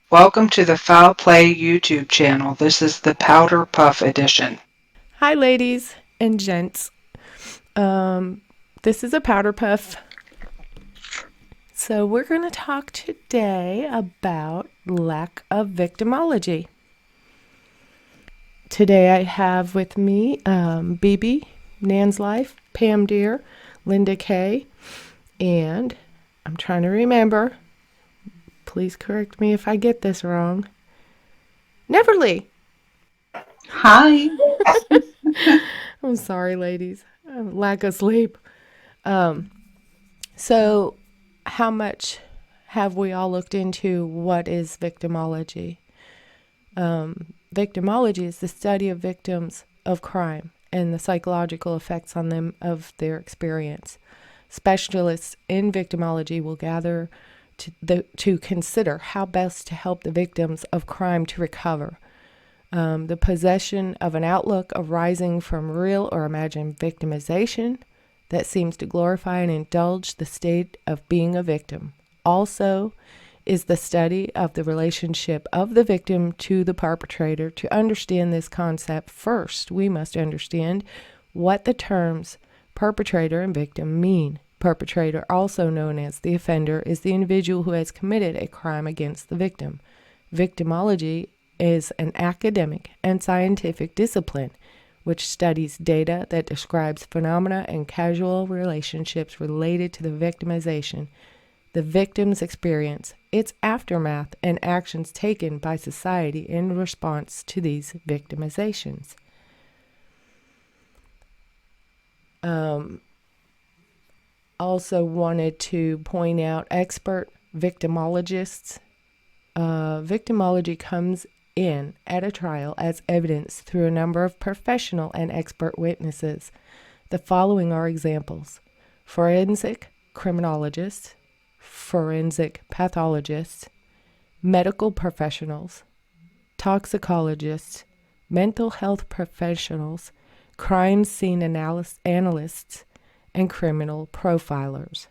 Welcome to the Foul Play YouTube channel. This is the PowderPuff edition. Hi, ladies and gents. This is a PowderPuff. So we're going to talk today about lack of victimology. Today I have with me BB, Nan's Life, Pam Deer, Linda K, and I'm trying to remember. Please correct me if I get this wrong. Neverly. Hi. I'm sorry, ladies. Lack of sleep. So, how much have we all looked into what is victimology? Victimology is the study of victims of crime and the psychological effects on them of their experience. Specialists in victimology will gather to consider how best to help the victims of crime to recover. The possession of an outlook arising from real or imagined victimization that seems to glorify and indulge the state of being a victim. Also is the study of the relationship of the victim to the perpetrator. To understand this concept, first we must understand what the terms perpetrator and victim mean. Perpetrator, also known as the offender, is the individual who has committed a crime against the victim. Victimology is an academic and scientific discipline which studies data that describes phenomena and causal relationships related to the victimization, the victim's experience, its aftermath, and actions taken by society in response to these victimizations. Also wanted to point out expert victimologists. Victimology comes in at a trial as evidence through a number of professional and expert witnesses. The following are examples: forensic criminologists, forensic pathologists, medical professionals, toxicologists, mental health professionals, crime scene analysts, and criminal profilers.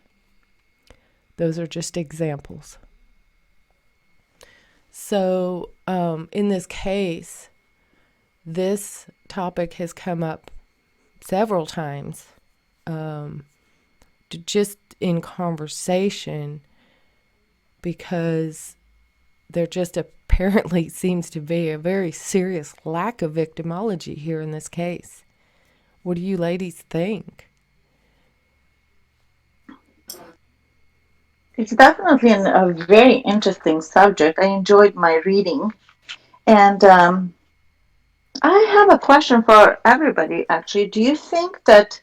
Those are just examples. So, in this case, this topic has come up several times, just in conversation, because there just apparently seems to be a very serious lack of victimology here in this case. What do you ladies think? It's definitely a very interesting subject. I enjoyed my reading. And I have a question for everybody, actually. Do you think that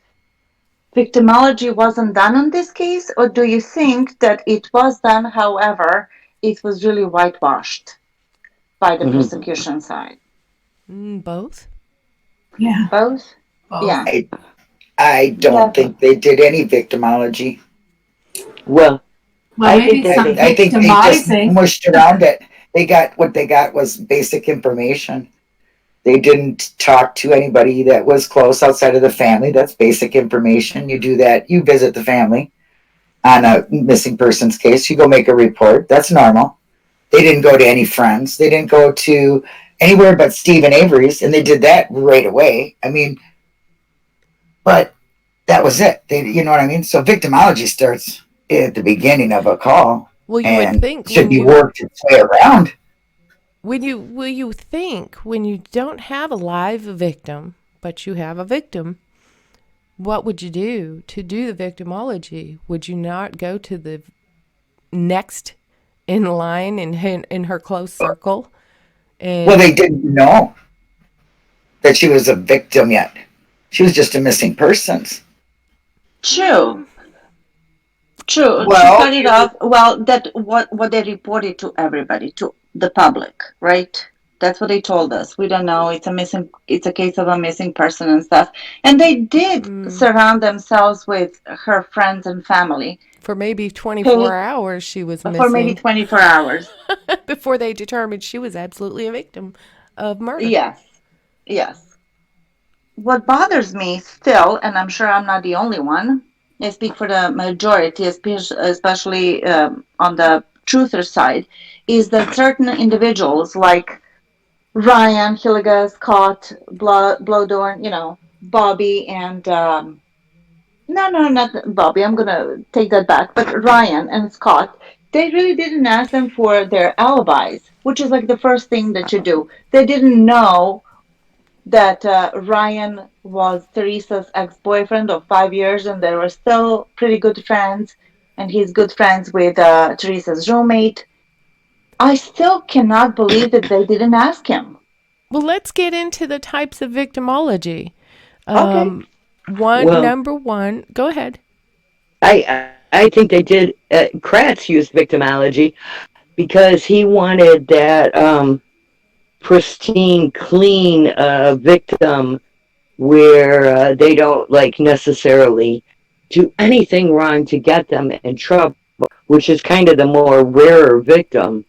victimology wasn't done in this case, or do you think that it was done, however, it was really whitewashed by the prosecution side? Both? Yeah. Both? Both. Yeah. I don't think they did any victimology. Well, I maybe think some I think they just victimizing. mushed around it. What they got was basic information. They didn't talk to anybody that was close outside of the family. That's basic information. You do that. You visit the family on a missing persons case. You go make a report. That's normal. They didn't go to any friends. They didn't go to anywhere but Stephen Avery's, and they did that right away. I mean, but that was it. You know what I mean? So victimology starts at the beginning of a call. Well, you would And think should be worked its way around. when you don't have a live victim, but you have a victim, what would you do to do the victimology? Would you not go to the next in line in her close circle? Well, they didn't know that she was a victim yet. She was just a missing persons. True. She Well, started off, well, that what they reported to everybody, to the public, right? That's what they told us. We don't know. It's a case of a missing person and stuff. And they did surround themselves with her friends and family. For maybe 24 hours she was missing. For maybe 24 hours. Before they determined she was absolutely a victim of murder. Yes. Yes. What bothers me still, and I'm sure I'm not the only one, I speak for the majority, especially on the truther side, is that certain individuals like Ryan, Hilliga, Scott, Blowdorn, Bobby, and no, no, not Bobby. I'm gonna take that back. But Ryan and Scott, they really didn't ask them for their alibis, which is like the first thing that you do. They didn't know that Ryan was Teresa's ex-boyfriend of 5 years, and they were still pretty good friends. And he's good friends with Teresa's roommate. I still cannot believe that they didn't ask him. Well, let's get into the types of victimology. Okay. Well, Number one, go ahead. I think they did. Kratz used victimology because he wanted that pristine, clean victim where they don't like necessarily do anything wrong to get them in trouble, which is kind of the more rarer victim.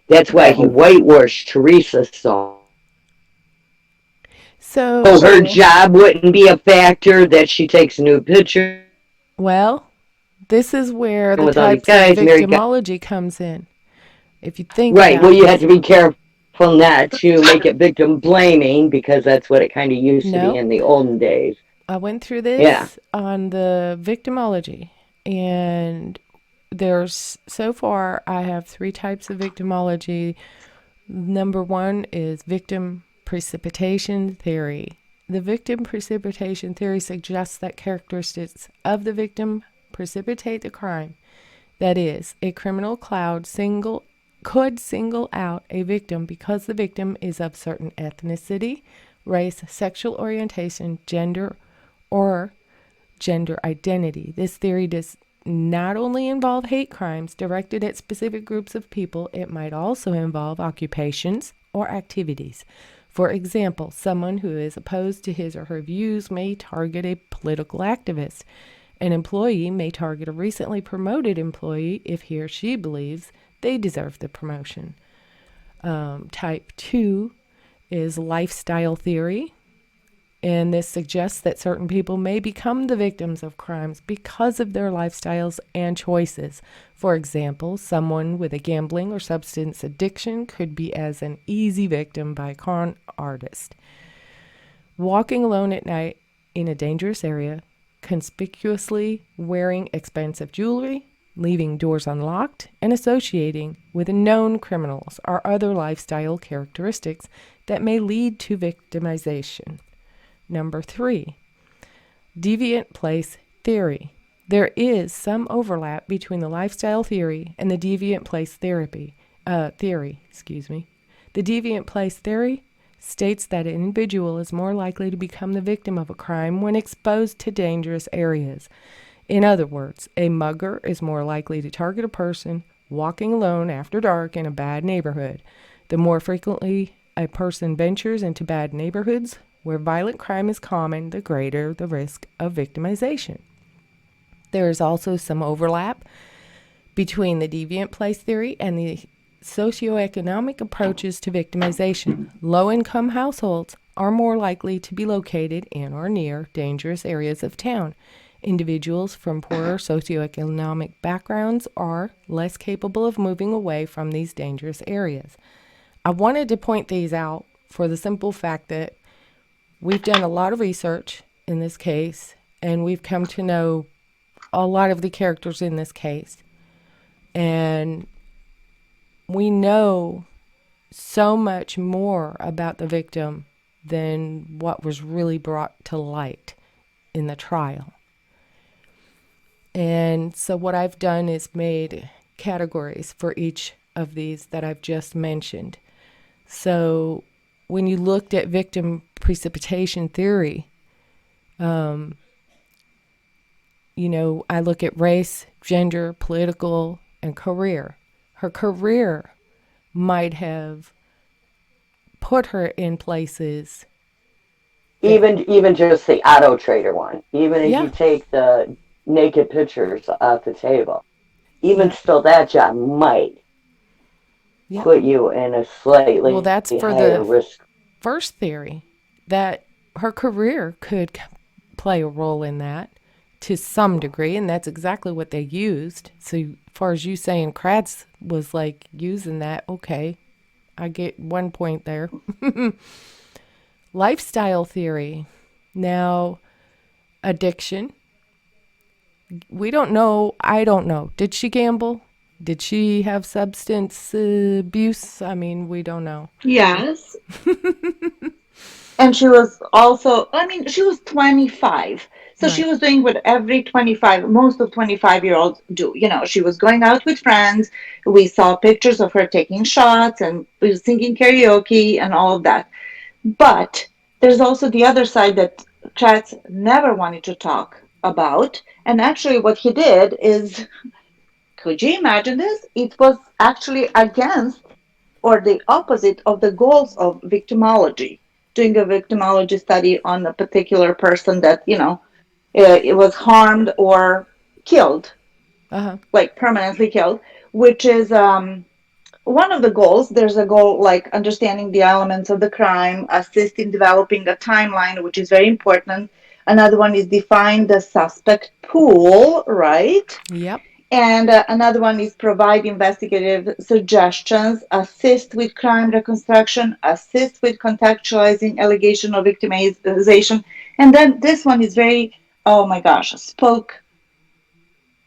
That's why he whitewashed Teresa so. So, So her job wouldn't be a factor, that she takes new pictures well, this is where the with all these types of guys, married guys. victimology comes in. If you think Right. about Well, you this. have to be careful not to make it victim blaming, because that's what it kind of used to be No, in the olden days. I went through Yeah. this on the victimology, and so far I have 3 types of victimology. Number 1 is victim precipitation theory. The victim precipitation theory suggests that characteristics of the victim precipitate the crime. That is, a criminal could single out a victim because the victim is of certain ethnicity, race, sexual orientation, gender, or gender identity. This theory does not only involve hate crimes directed at specific groups of people, it might also involve occupations or activities. For example, someone who is opposed to his or her views may target a political activist. An employee may target a recently promoted employee if he or she believes they deserve the promotion. Type 2 is lifestyle theory, and this suggests that certain people may become the victims of crimes because of their lifestyles and choices. For example, someone with a gambling or substance addiction could be as an easy victim by a con artist. Walking alone at night in a dangerous area, conspicuously wearing expensive jewelry, leaving doors unlocked, and associating with known criminals are other lifestyle characteristics that may lead to victimization. Number 3, deviant place theory. There is some overlap between the lifestyle theory and the deviant place theory. The deviant place theory states that an individual is more likely to become the victim of a crime when exposed to dangerous areas. In other words, a mugger is more likely to target a person walking alone after dark in a bad neighborhood. The more frequently a person ventures into bad neighborhoods where violent crime is common, the greater the risk of victimization. There is also some overlap between the deviant place theory and the socioeconomic approaches to victimization. Low-income households are more likely to be located in or near dangerous areas of town. Individuals from poorer socioeconomic backgrounds are less capable of moving away from these dangerous areas. I wanted to point these out for the simple fact that we've done a lot of research in this case, and we've come to know a lot of the characters in this case. And we know so much more about the victim than what was really brought to light in the trial. And so what I've done is made categories for each of these that I've just mentioned. So when you looked at victim precipitation theory, I look at race, gender, political, and career. Her career might have put her in places. Even just the auto trader one. Even if Yeah. you take the naked pictures off the table, even Yeah. still, that job might put you in a slightly that's for higher the risk. first theory, that her career could play a role in that to some degree, and that's exactly what they used. So, as far as you saying Kratz was like using that, okay, I get one point there. Lifestyle theory. Now, addiction. We don't know. I don't know. Did she gamble? Did she have substance abuse? I mean, we don't know. Yes. And she was also, I mean, she was 25. So she Right. was doing what every 25, most of 25-year-olds do. You know, she was going out with friends. We saw pictures of her taking shots and singing karaoke and all of that. But there's also the other side that Kratz never wanted to talk about. And actually, what he did is, could you imagine this? It was actually against or the opposite of the goals of victimology. Doing a victimology study on a particular person that, it was harmed or killed, Uh-huh. like permanently killed, which is one of the goals. There's a goal like understanding the elements of the crime, assist in developing a timeline, which is very important. Another one is define the suspect pool, right? Yep. And another one is provide investigative suggestions, assist with crime reconstruction, assist with contextualizing allegation of victimization. And then this one is very, oh my gosh, spoke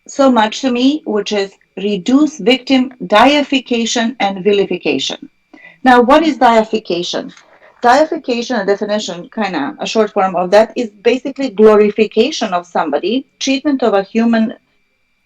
so much to me, which is reduce victim deification and vilification. Now, what is deification? Deification, a definition, kind of a short form of that, is basically glorification of somebody, treatment of a human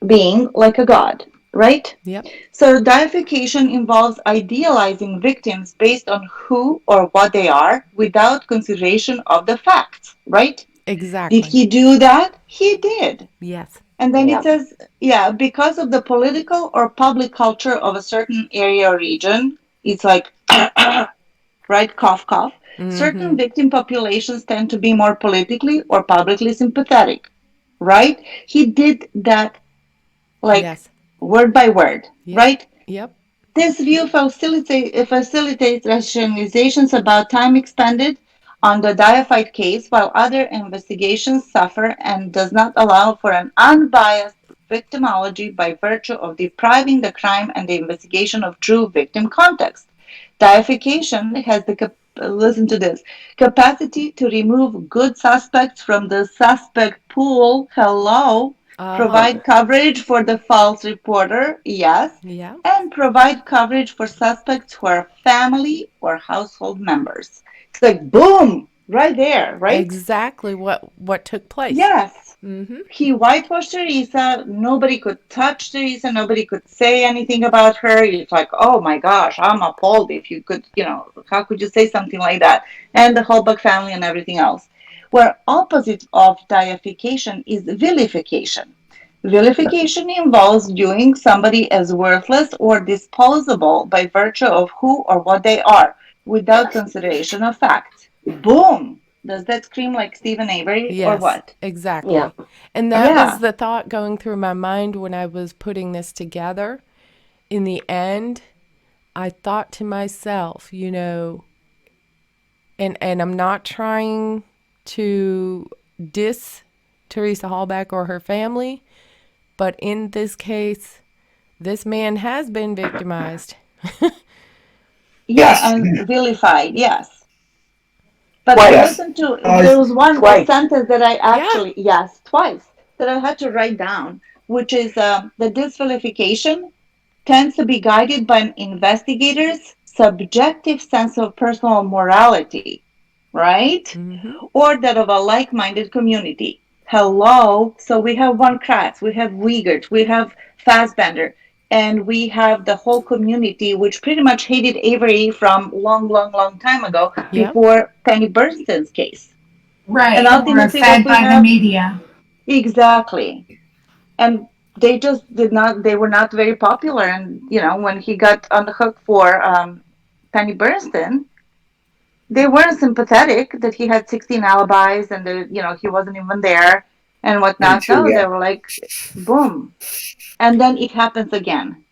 being like a god, right? Yep. So deification involves idealizing victims based on who or what they are without consideration of the facts, right? Did Exactly. he do that? He did. Yes. And then it Yeah. says, yeah, because of the political or public culture of a certain area or region, it's like, right, cough, cough. Mm-hmm. Certain victim populations tend to be more politically or publicly sympathetic, right? He did that like Yes. word by word, Yep. right? Yep. This view facilitates rationalizations about time expended on the deified case, while other investigations suffer and does not allow for an unbiased victimology by virtue of depriving the crime and the investigation of true victim context. Deification has the listen to this capacity to remove good suspects from the suspect pool. Hello, Uh-huh. provide coverage for the false reporter. Yes, Yeah. and provide coverage for suspects who are family or household members. It's like boom, right there, right? Exactly what took place. Yes. Mm-hmm. He whitewashed Teresa. Nobody could touch Teresa. Nobody could say anything about her. It's like, oh my gosh, I'm appalled if you could, how could you say something like that? And the Holbach family and everything else. Where opposite of deification is vilification. Vilification involves viewing somebody as worthless or disposable by virtue of who or what they are, without consideration of facts. Boom! Does that scream like Stephen Avery or Yes, what? exactly. Yeah. And that was Yeah. the thought going through my mind when I was putting this together. In the end, I thought to myself, and I'm not trying to diss Teresa Hallback or her family, but in this case, this man has been victimized. Yeah, Yes. and vilified, yes. But I Yes. listened to, Uh, there was one Twice. sentence that I Yeah. actually, yes, twice, that I had to write down, which is the disvilification tends to be guided by an investigator's subjective sense of personal morality, right? Mm-hmm. Or that of a like minded community. Hello. So we have Von Kratz, we have Wiegert, we have Fassbender, and we have the whole community, which pretty much hated Avery from long, long, long time ago, Yep. before Penny Bernstein's case. And Right, or ultimately, what fed we by the have media. exactly. And they just did not, they were not very popular. And, when he got on the hook for Penny Bernstein, they weren't sympathetic that he had 16 alibis and he wasn't even there and and whatnot. two, No, yeah. they were like, boom. And then it happens again.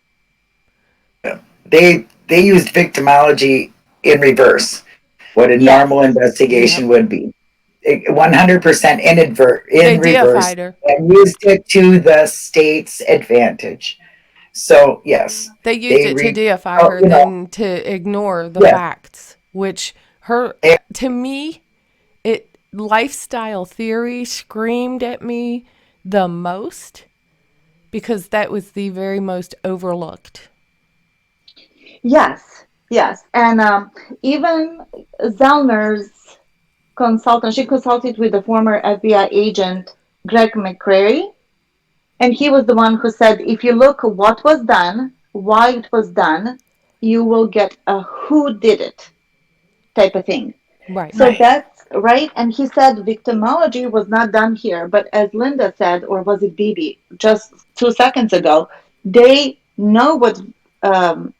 They used victimology in reverse, what a Yes. normal investigation Yep. would be. 100% in They reverse deified her. and used it to the state's advantage. So yes, They used they it to re, deify oh, her, you know, then to ignore the yes, facts, which her, eh, to me, it lifestyle theory screamed at me the most because that was the very most overlooked. Yes, yes. And even Zellner's consultant, she consulted with the former FBI agent Greg McCrary, and he was the one who said, if you look what was done, why it was done, you will get a who did it type of thing. Right. So Right. that's right. And he said victimology was not done here. But as Linda said, or was it Bibi, just 2 seconds ago, they know what um,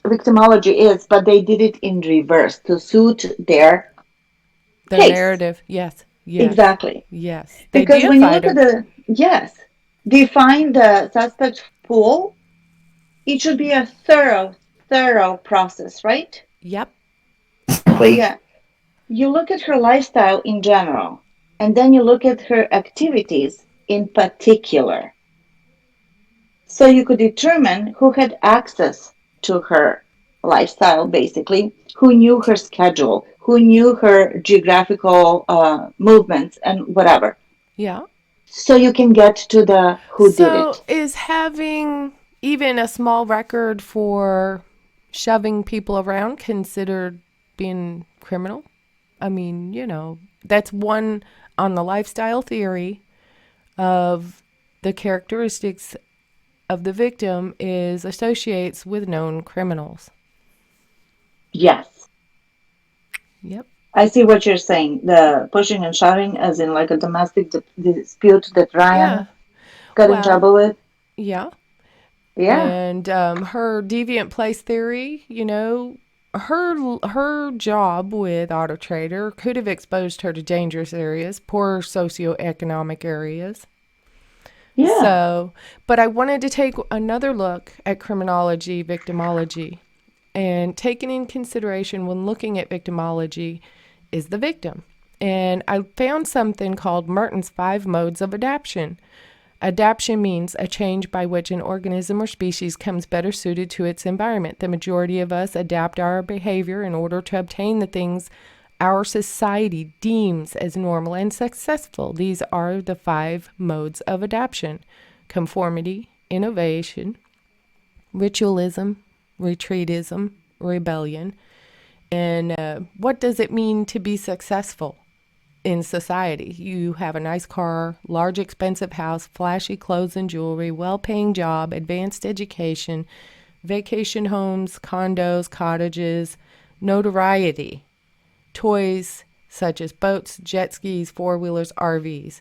victimology is, but they did it in reverse to suit their Their case. narrative. Yes. Yes. Exactly. Yes. They Because when you deified look at her. yes, define the suspect pool, it should be a thorough process, right? Yep. Yeah. You look at her lifestyle in general, and then you look at her activities in particular. So you could determine who had access to her lifestyle, basically, who knew her schedule, who knew her geographical movements, and whatever. Yeah. So you can get to the who did So it. is having even a small record for shoving people around considered being criminal? I mean, that's one on the lifestyle theory of the characteristics of the victim is associates with known criminals. Yes. Yep. I see what you're saying. The pushing and shoving, as in like a domestic dispute that Yeah. Ryan got in Well, trouble with. yeah. Yeah. And her deviant place theory, her job with Auto Trader could have exposed her to dangerous areas, poor socioeconomic areas. Yeah. So, but I wanted to take another look at criminology, victimology, and taken in consideration when looking at victimology is the victim. And I found something called Merton's 5 modes of adaptation. Adaptation means a change by which an organism or species comes better suited to its environment. The majority of us adapt our behavior in order to obtain the things our society deems as normal and successful. These are the 5 modes of adaptation: conformity, innovation, ritualism, retreatism, rebellion. And what does it mean to be successful in society? You have a nice car, large expensive house, flashy clothes and jewelry, well-paying job, advanced education, vacation homes, condos, cottages, notoriety, toys such as boats, jet skis, four-wheelers, RVs.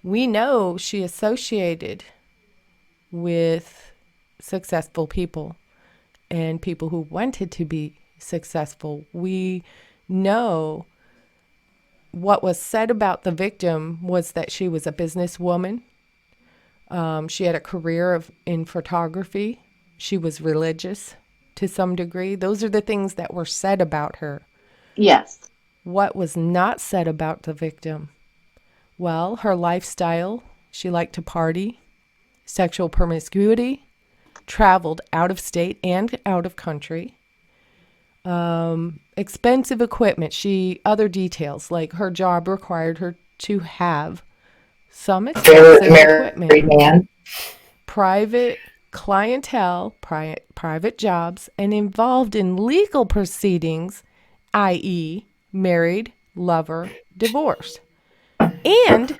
We know she associated with successful people and people who wanted to be successful. We know what was said about the victim was that she was a businesswoman. She had a career in photography. She was religious to some degree. Those are the things that were said about her. Yes. What was not said about the victim? Well, her lifestyle. She liked to party, sexual promiscuity, traveled out of state and out of country. Expensive equipment. Other details, like her job required her to have some expensive equipment. married man. Private clientele, private jobs, and involved in legal proceedings, i.e., married, lover, divorce. And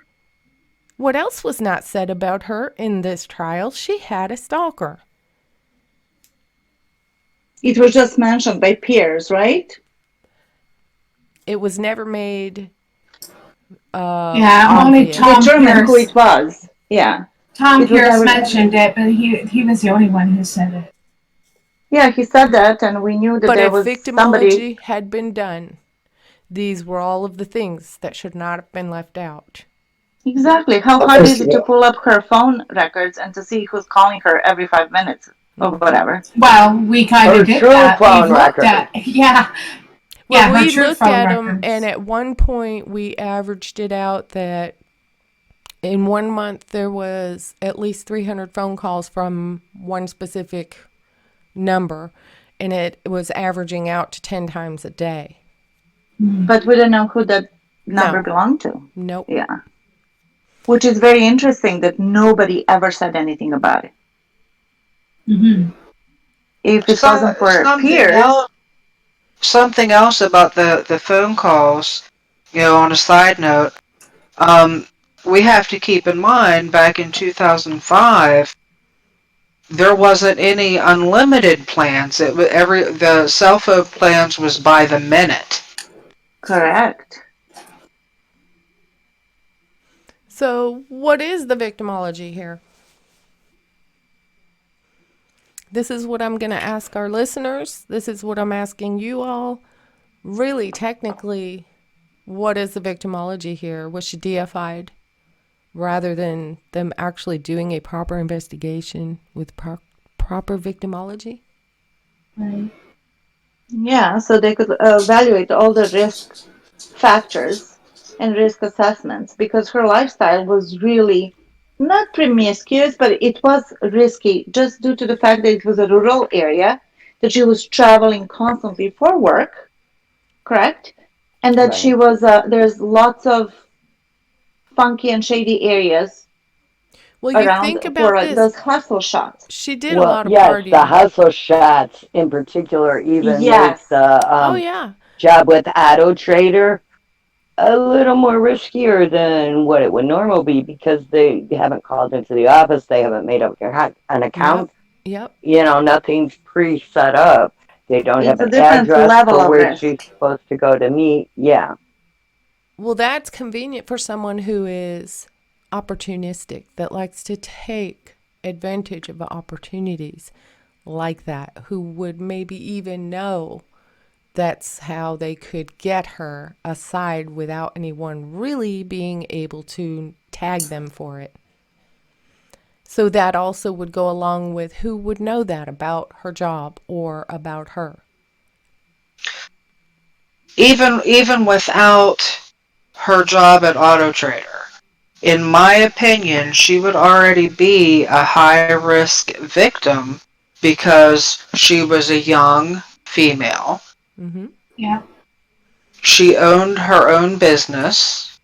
what else was not said about her in this trial? She had a stalker. It was just mentioned by peers, right? It was never made Yeah, only obvious. Tom Determine who Pierce. it was. Yeah. Tom It was Pierce never. mentioned it, but he was the only one who said it. Yeah, he said that, and we knew that But there if was somebody. victimology had been done, these were all of the things that should not have been left out. Exactly. How hard is it to pull up her phone records and to see who's calling her every 5 minutes or whatever? Well, we kind Her of did true that. phone We've looked record. at, yeah, Well, Yeah, we her true looked phone at them, records. and at one point we averaged it out that in 1 month there was at least 300 phone calls from one specific number, and it was averaging out to 10 times a day. But we don't know who that number No. belonged to. Nope. Yeah. Which is very interesting that nobody ever said anything about it. Mm-hmm. If it wasn't for our peers. Something else about the phone calls, on a side note, we have to keep in mind back in 2005, there wasn't any unlimited plans. It was the cell phone plans was by the minute. Correct. So, what is the victimology here? This is what I'm going to ask our listeners. This is what I'm asking you all. Really, technically, what is the victimology here? Was she deified rather than them actually doing a proper investigation with proper victimology? Right. Yeah, so they could evaluate all the risk factors and risk assessments because her lifestyle was really not promiscuous, but it was risky just due to the fact that it was a rural area, that she was traveling constantly for work, correct? And that she Right. was, there's lots of funky and shady areas Well, you around think about for this. those hustle shots. She did a Well, lot of yes, the partying. hustle shots in particular even make Yes, the Oh, yeah. job with Auto Trader a little more riskier than what it would normally be because they haven't called into the office, they haven't made up an Yep. account, Yep. nothing's pre-set up. They don't have it's a an different address level for of where she's risk. supposed to go to meet. Yeah, Well, that's convenient for someone who is opportunistic, that likes to take advantage of opportunities like that, who would maybe even know that's how they could get her aside without anyone really being able to tag them for it. So that also would go along with who would know that about her job or about her. Even without her job at Auto Trader, in my opinion, she would already be a high risk victim because she was a young female. Mm-hmm. Yeah. She owned her own business,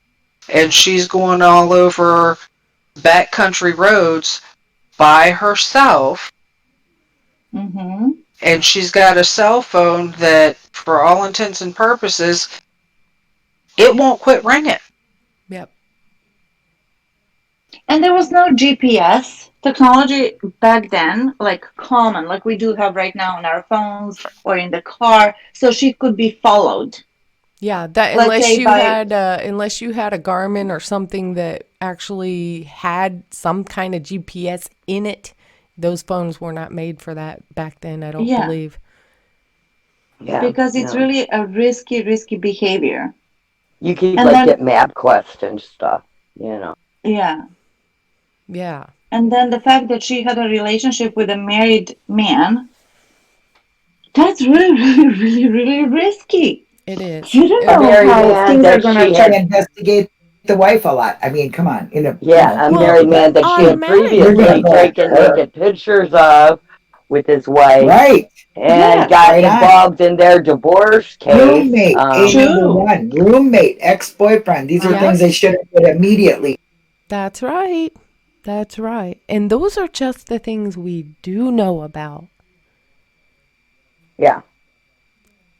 and she's going all over backcountry roads by herself, Hmm. and she's got a cell phone that, for all intents and purposes, it won't quit ringing. Yep. And there was no GPS technology back then, like common, like we do have right now on our phones or in the car, so she could be followed. Yeah, that Let's say by, unless you had a Garmin or something that actually had some kind of GPS in it, those phones were not made for that back then, I don't yeah, believe. yeah, because it's no. really a risky behavior. You could And like then, get MapQuest and stuff. yeah, Yeah, and then the fact that she had a relationship with a married man, that's really risky. it is. You don't A know married how man things are that gonna she Try to had, turn. investigate the wife a lot. I mean, come on, yeah, a Well, married man that she had you're gonna automatically. previously go after taken her, naked pictures of with his wife right? and Yes, got Right on. involved in their divorce case. Roommate, a number true. one. Roommate, ex-boyfriend. These are Yep, things they should have put immediately. that's right. That's right. And those are just the things we do know about. Yeah,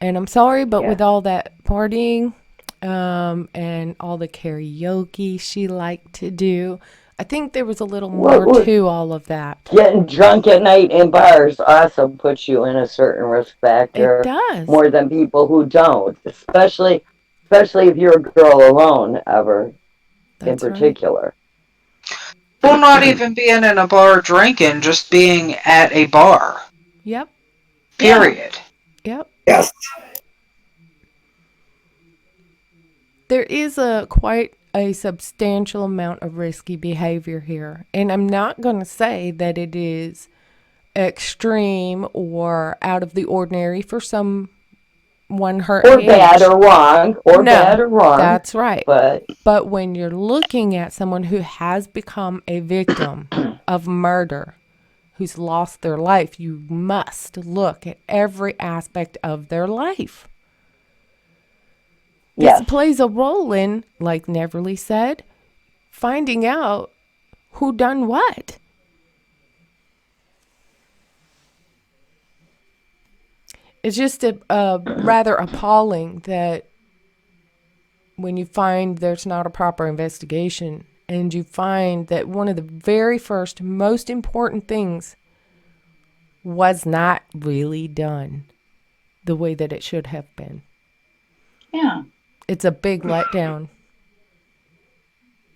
And I'm sorry, but yeah. with all that partying, and all the karaoke she liked to do, I think there was a little more What to all of that. getting drunk at night in bars also puts you in a certain risk It factor does. more than people who don't, especially if you're a girl alone ever in That's right. particular. Well, not even being in a bar drinking, just being at a bar. Yep. Yeah. Period. Yep. Yes. There is a quite a substantial amount of risky behavior here. And I'm not going to say that it is extreme or out of the ordinary for some one her or age. bad or wrong, or No, bad or wrong. That's right. But when you're looking at someone who has become a victim of murder, who's lost their life, you must look at every aspect of their life. This yes, plays a role in, like Neverly said, finding out who done what. It's just rather appalling that when you find there's not a proper investigation and you find that one of the very first most important things was not really done the way that it should have been. Yeah. It's a big letdown.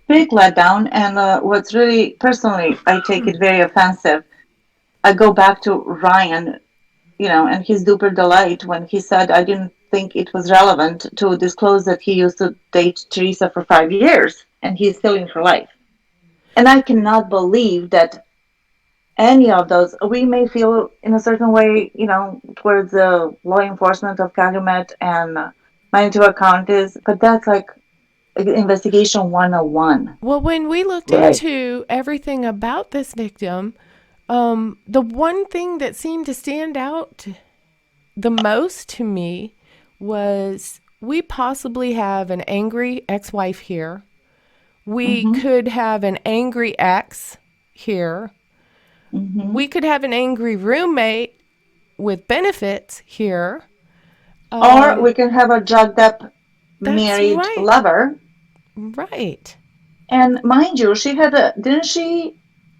Big letdown. And what's really, personally, I take it very offensive. I go back to Ryan, and his duper delight when he said, I didn't think it was relevant to disclose that he used to date Teresa for 5 years and he's still in her life. And I cannot believe that any of those, we may feel in a certain way, towards the law enforcement of Calumet and my into account is, but that's like investigation 101. Well, when we looked right. into everything about this victim, the one thing that seemed to stand out the most to me was we possibly have an angry ex-wife here. We could have an angry ex here. We could have an angry roommate with benefits here. Or we can have a drugged up married right. lover. Right. And mind you, didn't she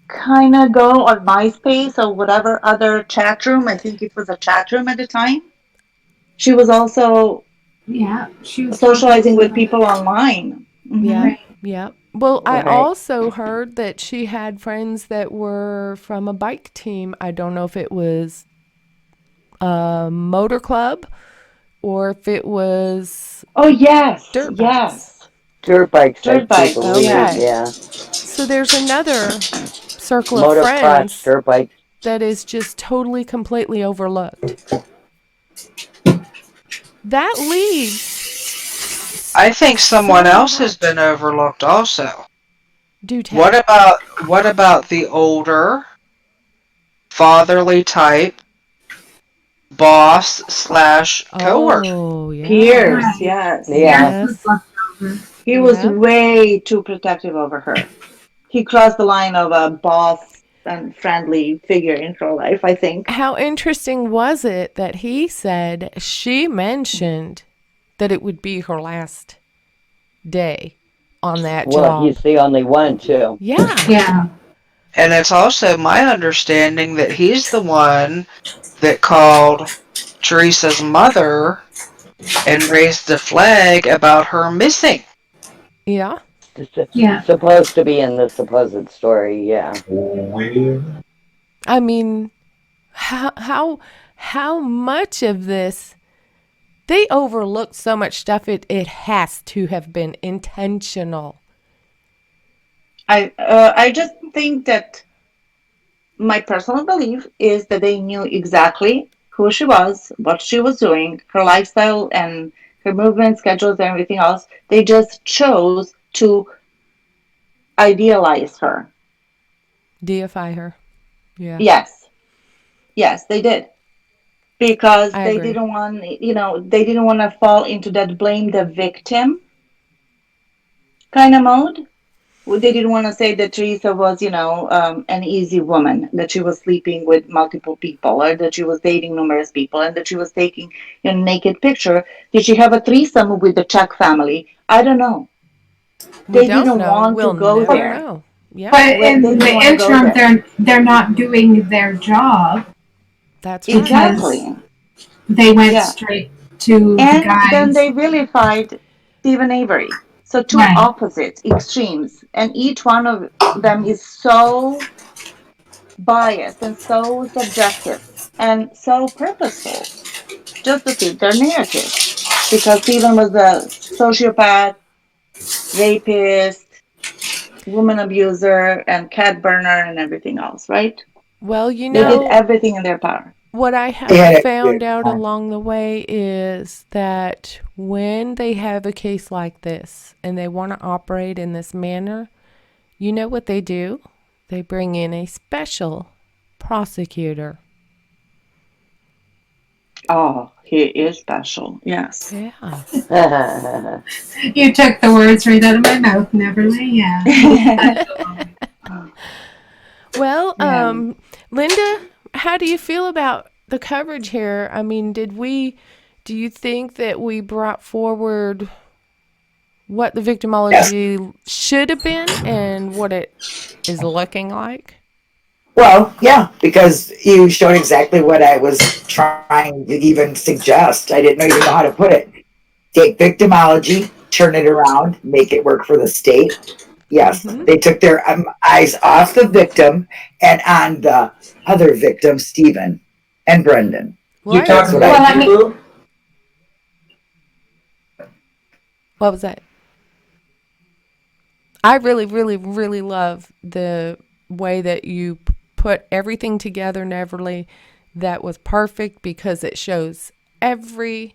kind of go on MySpace or whatever other chat room? I think it was a chat room at the time. She was also she was socializing with people online. Yeah. Right. Yeah. Well, I Right. also heard that she had friends that were from a bike team. I don't know if it was a motor club or if it was Oh, yes. dirt bikes. Yes. Dirt bikes, I Dirt bikes. believe, Yes. yeah. So there's another circle of Motocross, friends dirt bikes. that is just totally, completely overlooked. That leaves. I think someone so else has much. been overlooked also. Do tell. What about the older, fatherly type boss slash coworker? Oh, yeah. Pierce. Right. Yes. Yeah. Was left over. He was Yep. way too protective over her. He crossed the line of a boss and friendly figure in her life, I think. How interesting was it that he said she mentioned that it would be her last day on that Well, job? he's the only one, too. Yeah. Yeah. And it's also my understanding that he's the one that called Teresa's mother and raised the flag about her missing. Yeah. Yeah. Supposed to be in the supposed story, yeah. I mean, how much of this they overlooked so much stuff it has to have been intentional. I just think that my personal belief is that they knew exactly who she was, what she was doing, her lifestyle and her movement schedules and everything else. They just chose to idealize her. Deify her. Yeah. Yes, they did. Because I they agree. didn't want, they didn't want to fall into that blame the victim kind of mode. They didn't want to say that Teresa was, an easy woman, that she was sleeping with multiple people, or that she was dating numerous people, and that she was taking a naked picture. Did she have a threesome with the Chuck family? I don't know. We They don't didn't know. want We'll to go never there. know. Yeah. But Well, in they the didn't want to go interim, there. they're not doing their job That's right. because Exactly. they went Yeah. straight to the And then guys. they vilified Stephen Avery. So two Right. opposites, extremes, and each one of them is so biased and so subjective and so purposeful just to fit their narrative. Because Stephen was a sociopath, rapist, woman abuser, and cat burner and everything else, right? Well, They did everything in their power. What I They had have a found good out time. along the way is that when they have a case like this and they want to operate in this manner, you know what they do? They bring in a special prosecutor. Oh, he is special. Yes. Yeah. You took the words right out of my mouth, Neverly. Yeah. Well, Yeah. Linda, how do you feel about the coverage here? I mean, do you think that we brought forward what the Yes. victimology should have been and what it is looking like? Well, yeah, because you showed exactly what I was trying to even suggest. I didn't even know how to put it. Take victimology, turn it around, make it work for the state. Yes, Mm-hmm. they took their eyes off the victim and on the other victim, Stephen and Brendan. Well, That's what I Well, do. what was that? I really, really, really love the way that you put everything together, Neverly. That was perfect because it shows every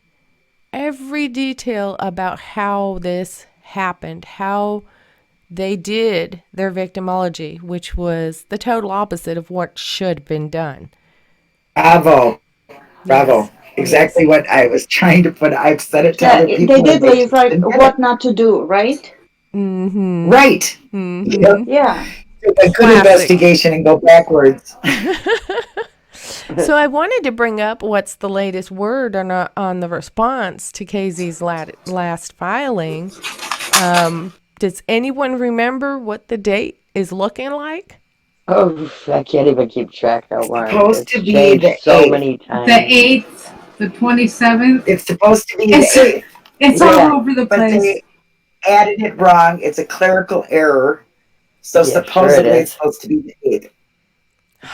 detail about how this happened, how they did their victimology, which was the total opposite of what should have been done. Bravo. Bravo. Yes. Exactly Yes. what I was trying to put. I've said it to Yeah, other they people and did they leave just right didn't get what it. not to do, right? Mm-hmm. Right. Mm-hmm. Yeah. Do a good Classic. investigation and go backwards. So I wanted to bring up what's the latest word on the response to KZ's last filing. Does anyone remember what the date is looking like? Oh, I can't even keep track how long. Supposed It's to be changed the so 8th. many the times. 8th, the 27th. It's supposed to be the It's, 8th, it's Yeah. all over the but place. they added it wrong. It's a clerical error. So Yeah, sure it supposedly is. it's supposed to be the 8th.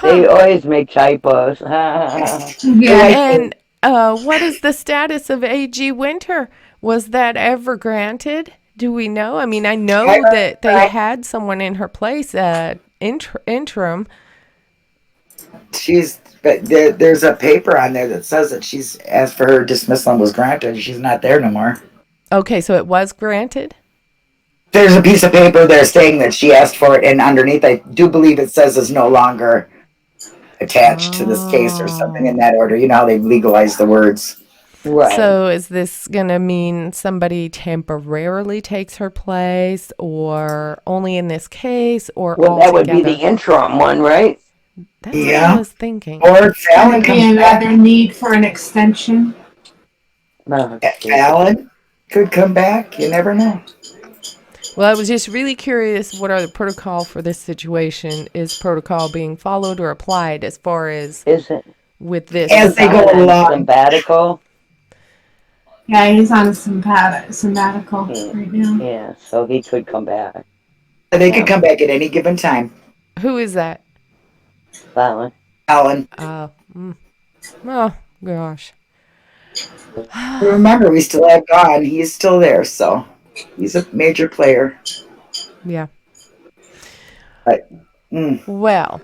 They Huh. always make typos. Yes. Yeah. And what is the status of AG Winter? Was that ever granted? Do we know? I mean, I know that they had someone in her place at interim. But there's a paper on there that says that she's asked for her dismissal and was granted. She's not there no more. Okay, so it was granted? There's a piece of paper there saying that she asked for it, and underneath I do believe it says is no longer attached to this case or something in that order. You know how they legalize the words. Right. So is this going to mean somebody temporarily takes her place or only in this case or Well, all that would be together? the interim one, right? That's what Yeah. I was thinking. Or Fallon Could it be comes back. another need for an extension? Oh, geez. Fallon could come back. You never know. Well, I was just really curious what are the protocol for this situation? Is protocol being followed or applied as far as Is it? with this? As they go Fallon on along. sabbatical? Yeah, he's on a sabbatical Yeah. right now. Yeah, so he could come back. They could come back at any given time. Who is that? Fallon. Fallon. Oh, gosh. Remember, we still have Gone. He's still there, so he's a major player. Yeah. But, Well,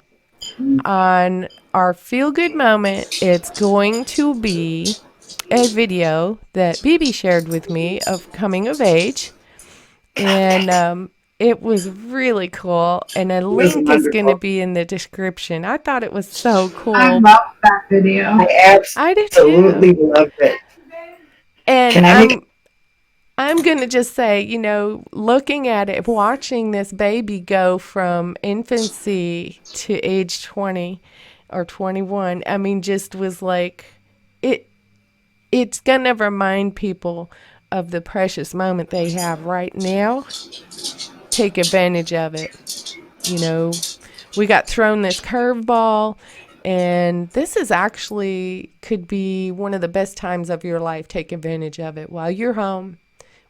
on our feel good moment, it's going to be a video that BB shared with me of coming of age. And it was really cool. And a was link is going to wonderful. be in the description. I thought it was so cool. I love that video. I I did absolutely too. loved it. And Can I make I'm going to just say, you know, looking at it, watching this baby go from infancy to age 20 or 21, I mean, just was like, it's going to remind people of the precious moment they have right now. Take advantage of it. You know, we got thrown this curveball, and this is actually could be one of the best times of your life. Take advantage of it while you're home.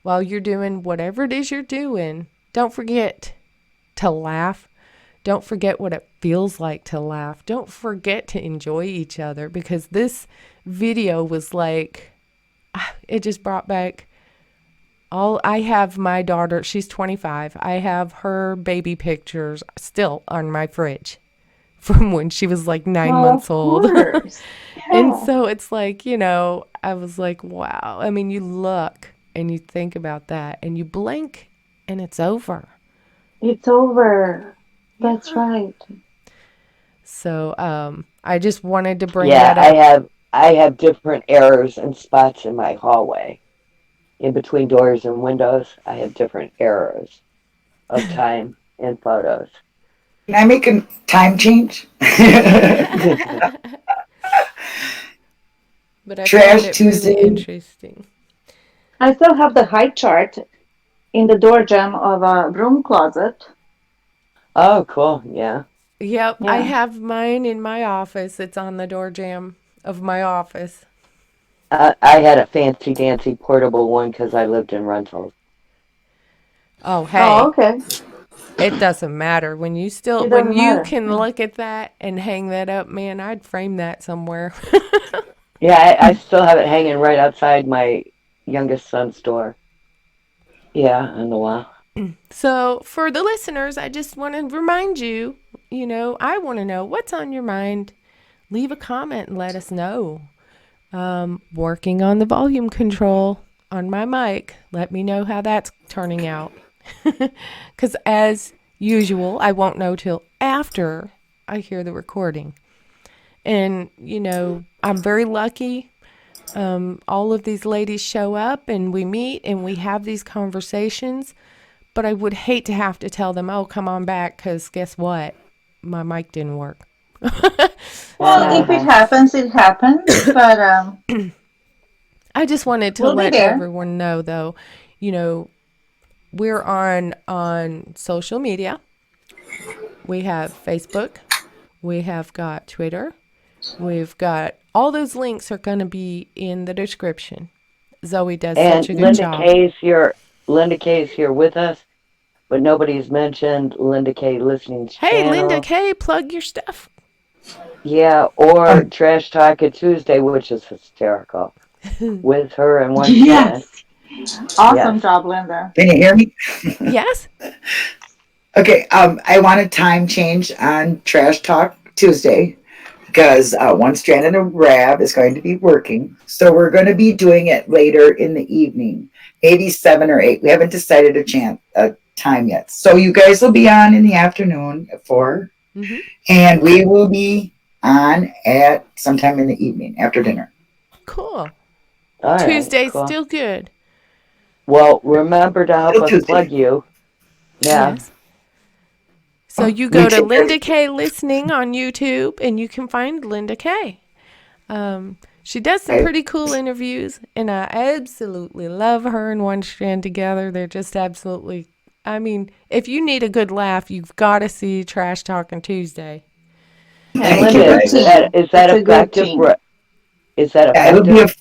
While you're doing whatever it is you're doing, don't forget to laugh. Don't forget what it feels like to laugh. Don't forget to enjoy each other because this video was like, it just brought back I have my daughter, she's 25. I have her baby pictures still on my fridge from when she was like 9 months old. Of course. And so it's like, I was like, wow. I mean, you look and you think about that and you blink and it's over. It's over. That's Yeah. right. So I just wanted to bring Yeah, that up. I have different errors and spots in my hallway. In between doors and windows, I have different errors of time and photos. Can I make a time change? But I found Trash it really Tuesday. interesting. I still have the height chart in the door jamb of a broom closet. Oh, cool. Yeah. Yep, I Yeah. have mine in my office. It's on the door jamb of my office. I had a fancy dancy portable one because I lived in rentals. Oh, Oh, hey, okay. it doesn't matter It when doesn't you matter. can Yeah. look at that and hang that up, man, I'd frame that somewhere. Yeah, I still have it hanging right outside my youngest son's door. Yeah, on the wall. So, for the listeners, I just want to remind you, I want to know what's on your mind. Leave a comment and let us know. Working on the volume control on my mic. Let me know how that's turning out. Because as usual, I won't know till after I hear the recording. And, I'm very lucky. All of these ladies show up and we meet and we have these conversations. But I would hate to have to tell them, oh, come on back, because guess what? My mic didn't work. Well, if So it Uh-huh. happens, it happens. But I just wanted to we'll be let there. everyone know, though, you know, we're on social media. We have Facebook. We have got Twitter. We've got all those links are going to be in the description. Zoe does And such a good job. Linda K is here with us, but nobody's mentioned Linda K listening's Hey, Linda channel. K, plug your stuff. Yeah, or Um, Trash Talk at Tuesday, which is hysterical. With her and one Shannon. Yes. Awesome Yes. job, Linda. can you hear me? Yes? Okay. I want a time change on Trash Talk Tuesday because One Strand and a Rab is going to be working. So we're going to be doing it later in the evening, maybe 7 or 8. We haven't decided a time yet. So you guys will be on in the afternoon at 4, Mm-hmm. and we will be on at sometime in the evening after dinner. Cool. All right, Tuesday's cool. still good. Well, remember to help Till us plug Tuesday. you. Yeah. Yes. So you You go to take care. Linda K Listening on YouTube and you can find Linda K. She does some I, pretty cool interviews, and I absolutely love her and One Strand together. They're just absolutely. I mean, if you need a good laugh, you've got to see Trash Talking Tuesday. Yeah, And Thank it's a you, Linda, good guys. team. is that It's a good effective? team. Is that Yeah, effective?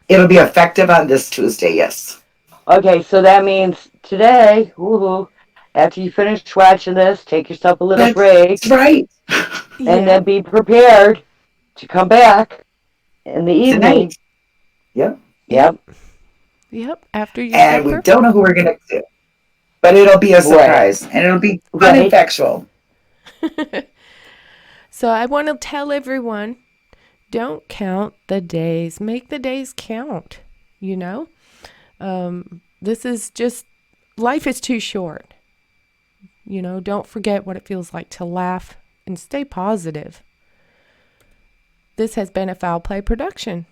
it'll be effective on this Tuesday. Yes. Okay, so that means today, woohoo, after you finish watching this, take yourself a little That's break right. and then Yep. be prepared to come back in the Tonight. evening. Yep. Yep. Yep. Yep. After your And we supper. don't know who we're gonna do, but it'll be a Right. surprise, and it'll be fun and Right. factual. So I want to tell everyone, don't count the days. Make the days count. You know, this is just life is too short. Don't forget what it feels like to laugh and stay positive. This has been a Foul Play production.